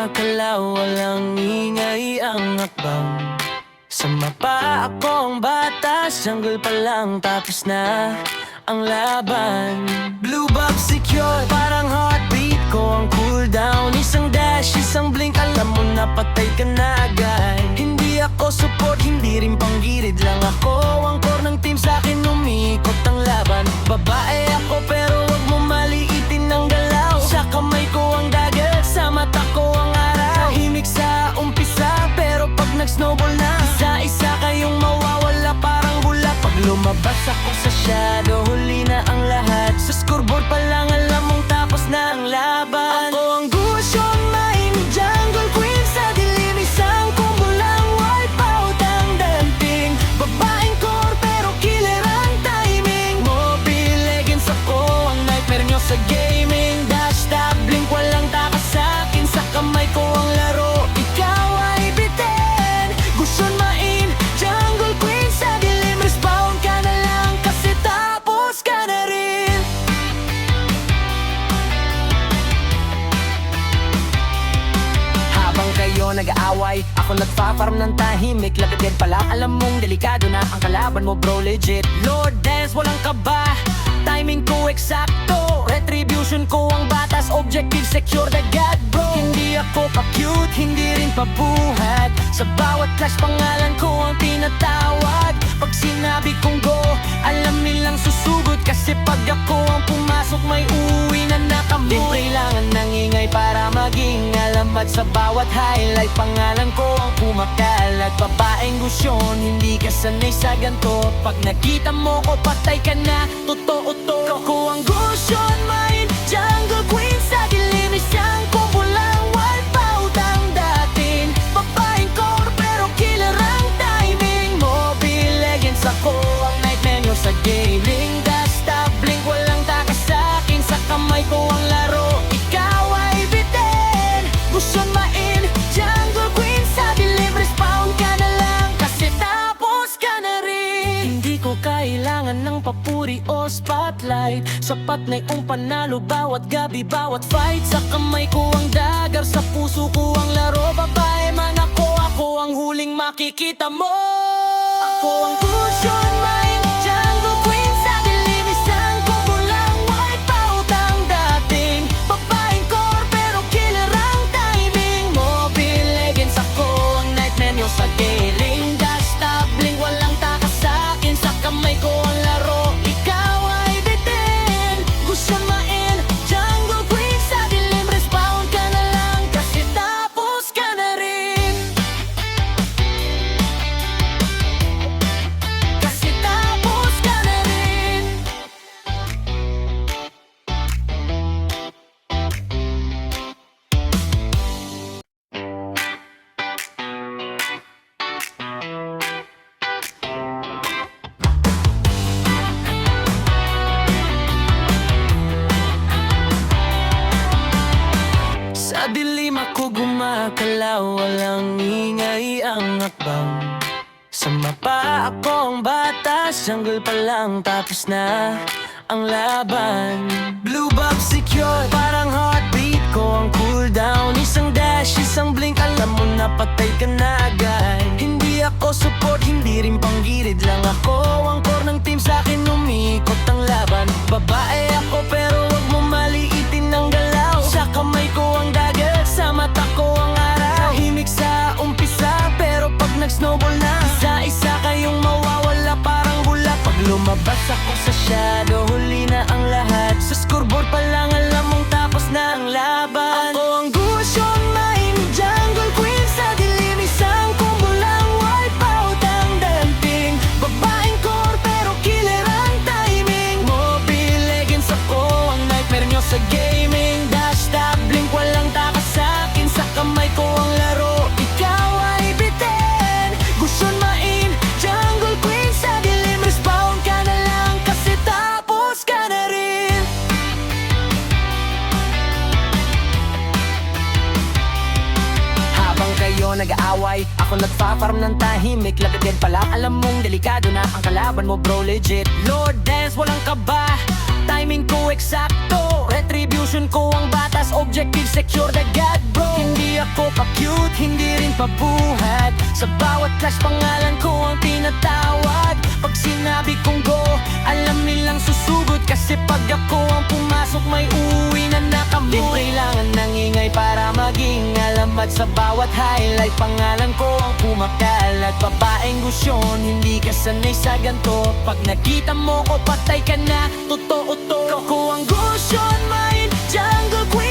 gumagalaw, walang ingay ang akbang. Sama pa akong batas, jungle pa lang tapos na ang laban. Blue buff secure, parang heartbeat ko ang cooldown. Isang dash, isang blink, alam mo na patay ka na agad. Hindi ako support, hindi rin panggirid lang ako. Ang core ng team sa'kin umikot ang laban. Babae ako pero wag mo maliitin ang galaw. Sa kamay ko ang dagat, sa mata ko ang araw. Tahimik sa umpisa pero pag nag-snowball na, isa-isa kayong mawawala parang bula. Pag lumabas ako sa shadow, huli na ang lahat. Sa scoreboard pa lang alam mong tapos na ang laban. Ako ang Gusion Main, jungle queen sa dilim. Isang combo lang, wipe out ang damping. Babaeng core pero killer ang timing. Mobile Legends ako, ang nightmare nyo sa gaming. Dash, tap, blink, walang takas sa'kin. Sa kamay ko ang laro, ikaw ay bitin. Gusion Main, jungle queen sa dilim. Respawn ka na lang kasi tapos ka na rin. Habang kayo nag-aaway, ako nagfa-farm ng tahimik. Lapit din pala, alam mong delikado na ang kalaban mo bro, legit. Lord Dance, walang kaba, timing ko eksakto. Retribution ko ang batas, objective secure the god bro. Hindi ako pa-cute, hindi rin pa-buhat. Sa bawat clash pangalan ko ang tinatawag. Pag sinabi kong go, alam nilang susugod. Kasi pag ako ang pumasok, may uwi na nakamove. Di kailangan ng ingay para maging alamat. Sa bawat highlight, pangalan ko ang kumakalat. Babaeng Gusyon, hindi ka sanay sa ganto. Pag nakita mo ko, patay ka na, totoo to. Ako ang Gusyon Main, jungle queen sa dilim. Isang combo lang, wipe out ang dating. Babaeng core pero killer ang timing. Mobile Legends ako, ang nightmare nyo sa gaming. Dash, tap, blink, walang takas sa'kin. Sa kamay ko ang laro, ikaw ay bitin. Gusyon Main, jungle queen sa dilim. Respawn ka na lang kasi tapos ka na rin. Hindi ko kailangan ng papuri o spotlight. Sapat na yung panalo bawat gabi, bawat fight. Sa kamay ko ang dagar, sa puso ko ang laro. Babae man ako ang huling makikita mo. Ako ang Gusyon Main, jungle queen sa dilim. Isang combo lang, wipe out ang dating. Babaeng core pero killer ang timing. Mobile Legends ako, ang nightmare nyo sa gaming. Dash, tap, blink, walang takas sa'kin. Sa kamay ko ang laro, ikaw ay bitin. Gusyon Main, jungle queen sa dilim. Respawn ka na lang kasi tapos ka na rin. Kasi tapos ka na rin. Sa dilim ako gumagalaw, walang ingay ang akbang. Sama pa akong batas, jungle pa lang tapos na ang laban. Blue buff secure, parang heartbeat ko ang cooldown. Isang dash, isang blink, alam mo na patay ka na agad. Hindi ako support, hindi rin panggirid lang ako. Ang core ng team sa'kin umikot ang laban. Babae ako pero wag mo maliitin ang galaw. Sa kamay ko ang dagat, sa mata ko ang araw. Tahimik sa umpisa pero pag nag-snowball na, isa-isa kayong mawawala parang bula. Pag lumabas ako sa shadow, huli na ang lahat. Sa scoreboard pa lang alam mong tapos na ang laban. Ako ang Gusyon Main, jungle queen sa dilim. Isang combo lang, wipe out ang damping. Babaeng core pero killer ang timing. Mobile Legends ako, ang nightmare nyo sa gaming. Dash, tap, blink, walang takas sa'kin. Sa kamay ko ang laro, ikaw ay bitin. Gusyon Main, jungle queen sa dilim. Respawn ka na lang kasi tapos ka na rin. Habang kayo nag-aaway, ako nagfa-farm ng tahimik. Lapit din pala, alam mong delikado na ang kalaban mo bro, legit. Lord Dance, walang kaba, timing ko eksakto. Retribution ko ang batas, objective secure the god bro. Hindi ako pa-cute, hindi rin pabuhat. Sa bawat clash pangalan ko ang tinatawag. Pag sinabi kong go, alam nilang susugod. Kasi pag ako ang pumasok, may uwi na nakamut. Di kailangan ng ingay para maging alamat. Sa bawat highlight, pangalan ko ang kumakalat. Babaeng gusyon, hindi ka sanay sa ganto. Pag nakita mo ko, patay ka na, totoo to. Ako ang gusyon, main jungle queen.